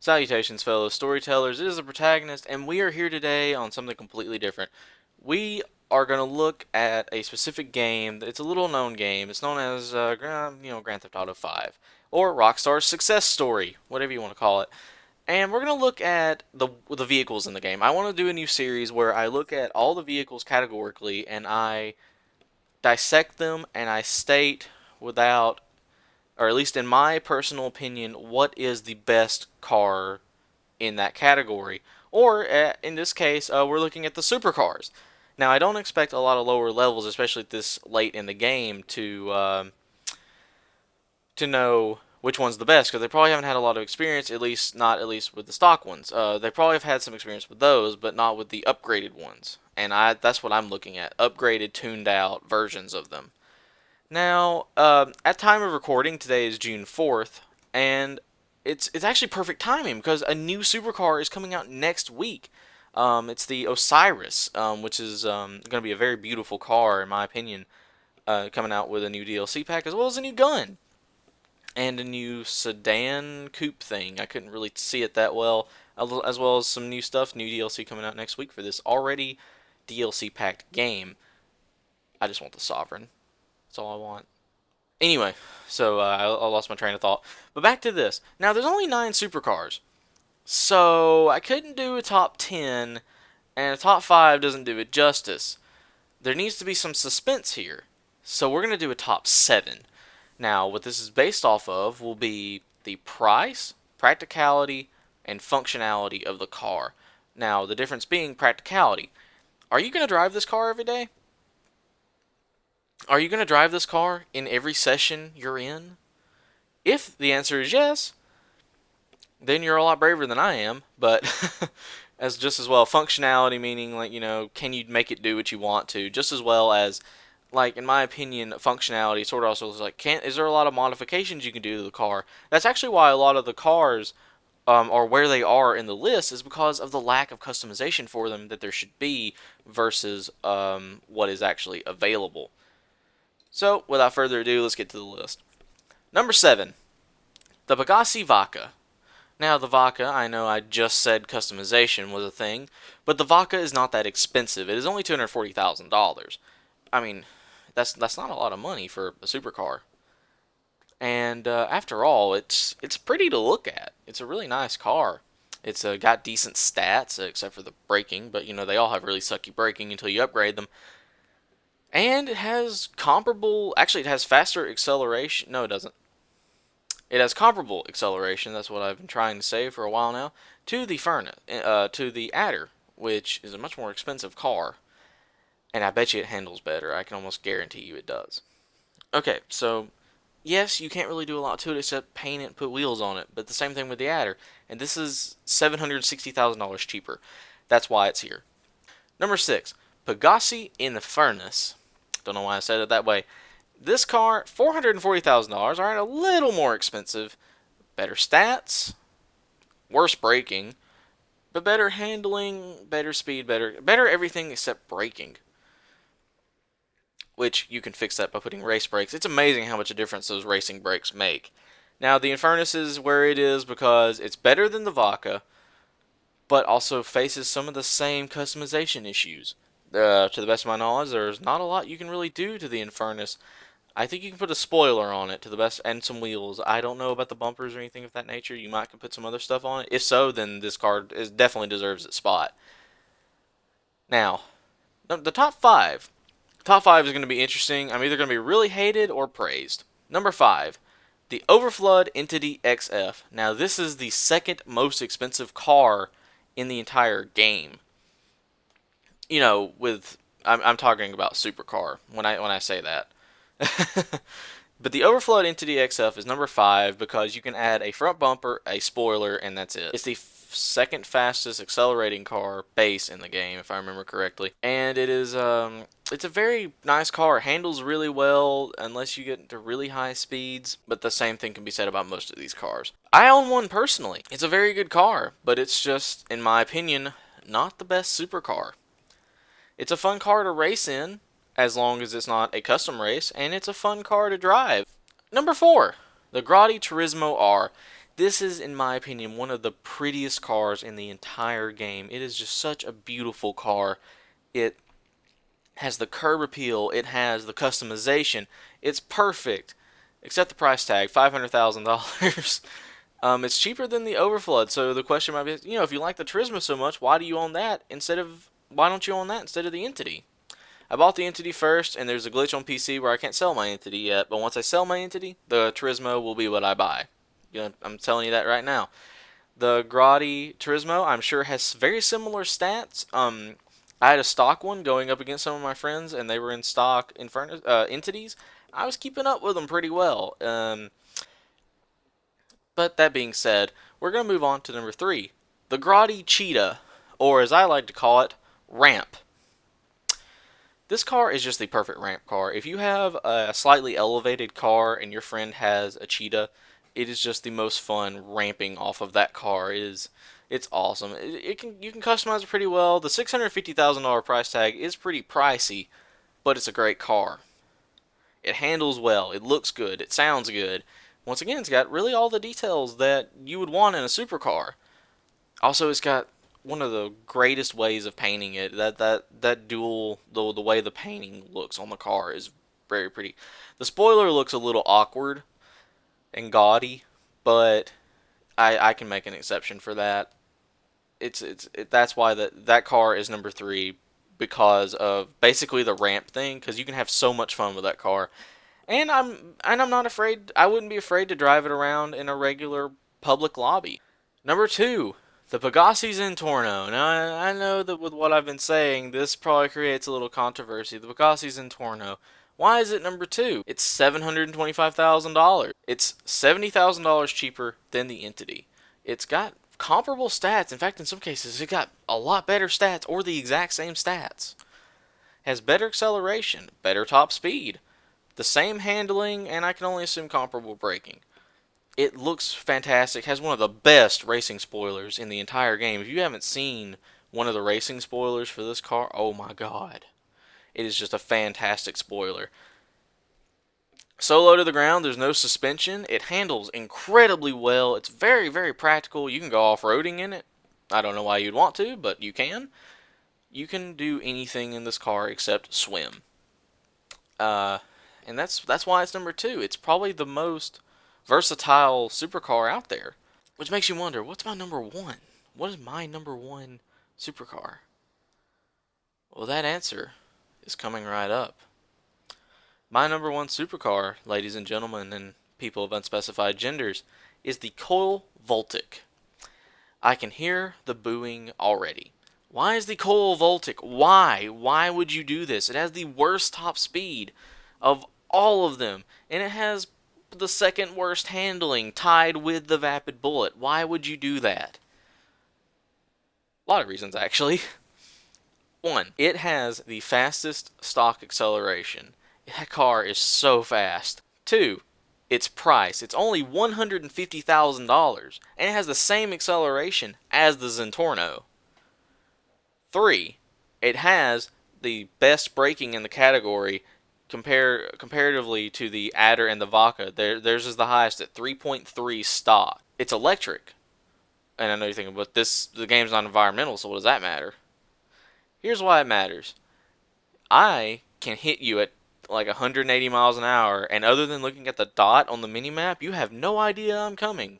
Salutations, fellow storytellers. It is the protagonist, and we are here today on something completely different. We are going to look at a specific game. It's a little known game. It's known as Grand Theft Auto 5 or Rockstar's success story, whatever you want to call it. And we're going to look at the vehicles in the game. I want to do a new series where I look at all the vehicles categorically and I dissect them and I state without, or at least in my personal opinion, what is the best car in that category. Or in this case, we're looking at the supercars. Now, I don't expect a lot of lower levels, especially this late in the game, to know which one's the best, because they probably haven't had a lot of experience, at least with the stock ones. They probably have had some experience with those, but not with the upgraded ones. And that's what I'm looking at, upgraded, tuned out versions of them. Now, at time of recording, today is June 4th, and it's actually perfect timing because a new supercar is coming out next week. It's the Osiris, which is going to be a very beautiful car, in my opinion, coming out with a new DLC pack as well as a new gun and a new sedan coupe thing. I couldn't really see it that well, as well as some new stuff, new DLC coming out next week for this already DLC packed game. I just want the Sovereign. That's all I want. Anyway, so I lost my train of thought. But back to this. Now, there's only 9 supercars. So I couldn't do a top 10, and a top 5 doesn't do it justice. There needs to be some suspense here. So we're going to do a top 7. Now, what this is based off of will be the price, practicality, and functionality of the car. Now, the difference being practicality. Are you going to drive this car every day? Are you going to drive this car in every session you're in? If the answer is yes, then you're a lot braver than I am, but as just as well functionality, meaning like, can you make it do what you want to, just as well as, like, in my opinion, functionality sort of also is like, is there a lot of modifications you can do to the car? That's actually why a lot of the cars or where they are in the list is because of the lack of customization for them that there should be versus what is actually available. So, without further ado, let's get to the list. Number 7, the Pegasi Vodka. Now, the Vodka, I know I just said customization was a thing, but the Vodka is not that expensive. It is only $240,000. I mean, that's not a lot of money for a supercar. And after all, it's pretty to look at. It's a really nice car. It's got decent stats, except for the braking, but they all have really sucky braking until you upgrade them. And it has comparable, actually it has faster acceleration. No, it doesn't. It has comparable acceleration, that's what I've been trying to say for a while now, to the to the Adder, which is a much more expensive car. And I bet you it handles better. I can almost guarantee you it does. Okay, so yes, you can't really do a lot to it except paint it and put wheels on it, but the same thing with the Adder. And this is $760,000 cheaper. That's why it's here. Number 6, Pegasi Xintur. Don't know why I said it that way. This car, $440,000, alright, a little more expensive. Better stats, worse braking, but better handling, better speed, better everything except braking. Which you can fix that by putting race brakes. It's amazing how much a difference those racing brakes make. Now, the Infernus is where it is because it's better than the Vodka, but also faces some of the same customization issues. To the best of my knowledge, there's not a lot you can really do to the Infernus. I think you can put a spoiler on it to the best, and some wheels. I don't know about the bumpers or anything of that nature. You might could put some other stuff on it. If so, then this car definitely deserves its spot. Now, the top 5. Top 5 is going to be interesting. I'm either going to be really hated or praised. Number 5, the Overflood Entity XF. Now, this is the second most expensive car in the entire game. I'm talking about supercar when I say that. But the Overflood Entity XF is number 5 because you can add a front bumper, a spoiler, and that's it. It's the second fastest accelerating car base in the game, if I remember correctly. And it is it's a very nice car. It handles really well unless you get into really high speeds, but the same thing can be said about most of these cars. I own one personally. It's a very good car, but it's just, in my opinion, not the best supercar. It's a fun car to race in, as long as it's not a custom race, and it's a fun car to drive. Number 4, the Grotty Turismo R. This is, in my opinion, one of the prettiest cars in the entire game. It is just such a beautiful car. It has the curb appeal, it has the customization. It's perfect, except the price tag, $500,000. It's cheaper than the Overflood, so the question might be, if you like the Turismo so much, why don't you own that instead of the Entity? I bought the Entity first, and there's a glitch on PC where I can't sell my Entity yet, but once I sell my Entity, the Turismo will be what I buy. I'm telling you that right now. The Grotty Turismo, I'm sure, has very similar stats. I had a stock one going up against some of my friends, and they were in stock entities. I was keeping up with them pretty well. But that being said, we're going to move on to number 3, the Grotty Cheetah, or as I like to call it, Ramp. This car is just the perfect ramp car. If you have a slightly elevated car and your friend has a Cheetah, it is just the most fun ramping off of that car. It's awesome. You can customize it pretty well. The $650,000 price tag is pretty pricey, but it's a great car. It handles well. It looks good. It sounds good. Once again, it's got really all the details that you would want in a supercar. Also, it's got one of the greatest ways of painting it. That dual the way the painting looks on the car is very pretty. The spoiler looks a little awkward and gaudy, but I can make an exception for that. That's why that car is number 3, because of basically the ramp thing, because you can have so much fun with that car. And I'm not afraid. I wouldn't be afraid to drive it around in a regular public lobby. Number 2, the Pegasi Xintur. Now, I know that with what I've been saying, this probably creates a little controversy. The Bakassi Vodka. Why is it number 2? It's $725,000. It's $70,000 cheaper than the Entity. It's got comparable stats. In fact, in some cases, it got a lot better stats or the exact same stats. Has better acceleration, better top speed, the same handling, and I can only assume comparable braking. It looks fantastic. Has one of the best racing spoilers in the entire game. If you haven't seen one of the racing spoilers for this car, oh my god. It is just a fantastic spoiler. So low to the ground, there's no suspension. It handles incredibly well. It's very, very practical. You can go off-roading in it. I don't know why you'd want to, but you can. You can do anything in this car except swim. And that's why it's number 2. It's probably the most versatile supercar out there. Which makes you wonder, what's my number 1? What is my number 1 supercar? Well, that answer is coming right up. My number 1 supercar, ladies and gentlemen, and people of unspecified genders, is the Coil Voltic. I can hear the booing already. Why is the Coil Voltic? Why? Why would you do this? It has the worst top speed of all of them, and it has the second worst handling tied with the Vapid Bullet. Why would you do that? A lot of reasons, actually. 1, it has the fastest stock acceleration. That car is so fast. 2, its price. It's only $150,000, and it has the same acceleration as the Zentorno. 3, it has the best braking in the category comparatively to the Adder and the Vodka. Theirs is the highest at 3.3 stock. It's electric. And I know you're thinking, but the game's not environmental, so what does that matter? Here's why it matters. I can hit you at like 180 miles an hour, and other than looking at the dot on the minimap, you have no idea I'm coming.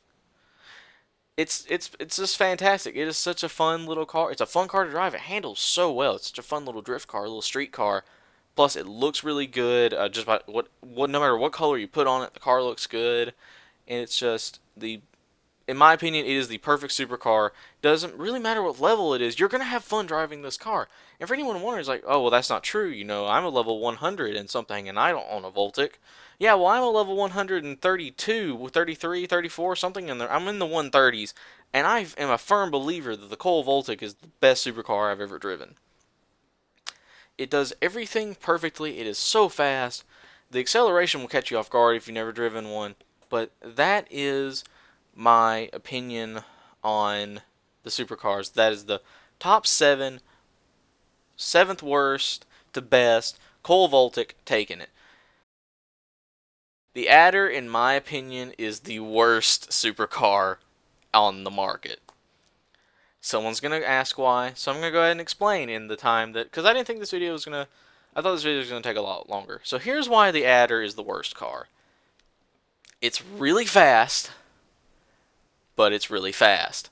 It's just fantastic. It is such a fun little car. It's a fun car to drive. It handles so well. It's such a fun little drift car, a little street car. Plus, it looks really good. Just about no matter what color you put on it, the car looks good. And it's just in my opinion, it is the perfect supercar. Doesn't really matter what level it is. You're gonna have fun driving this car. And for anyone wondering, like, oh well, that's not true. I'm a level 100 and something, and I don't own a Voltic. Yeah, well, I'm a level 132, 33, 34, something in there. I'm in the 130s, and I am a firm believer that the Coil Voltic is the best supercar I've ever driven. It does everything perfectly. It is so fast. The acceleration will catch you off guard if you've never driven one. But that is my opinion on the supercars. That is the top 7, 7th worst to best. Coil Voltic taking it. The Adder, in my opinion, is the worst supercar on the market. Someone's going to ask why, so I'm going to go ahead and explain in the time that, because I didn't think this video was going to, I thought this video was going to take a lot longer. So here's why the Adder is the worst car. It's really fast, but it's really fast.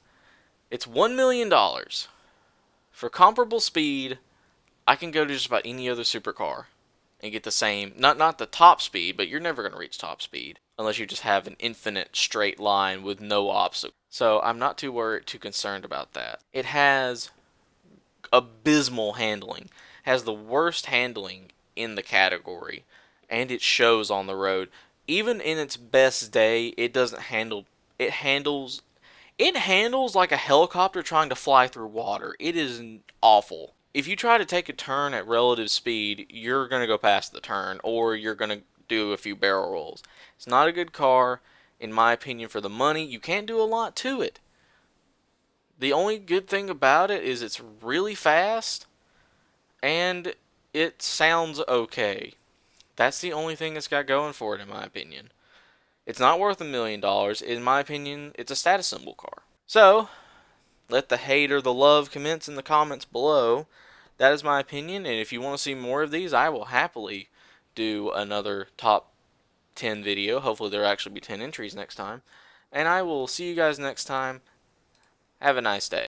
It's $1 million. For comparable speed, I can go to just about any other supercar and get the same, not the top speed, but you're never going to reach top speed unless you just have an infinite straight line with no obstacle. So I'm not too concerned about that. It has abysmal handling. It has the worst handling in the category, and it shows on the road. Even in its best day, it doesn't handle. It handles. It handles like a helicopter trying to fly through water. It is awful. If you try to take a turn at relative speed, you're going to go past the turn, or you're going to do a few barrel rolls. It's not a good car, in my opinion, for the money. You can't do a lot to it. The only good thing about it is it's really fast, and it sounds okay. That's the only thing it's got going for it, in my opinion. It's not worth $1 million. In my opinion, it's a status symbol car. So, let the hate or the love commence in the comments below. That is my opinion, and if you want to see more of these, I will happily do another top 10 video. Hopefully there will actually be 10 entries next time. And I will see you guys next time. Have a nice day.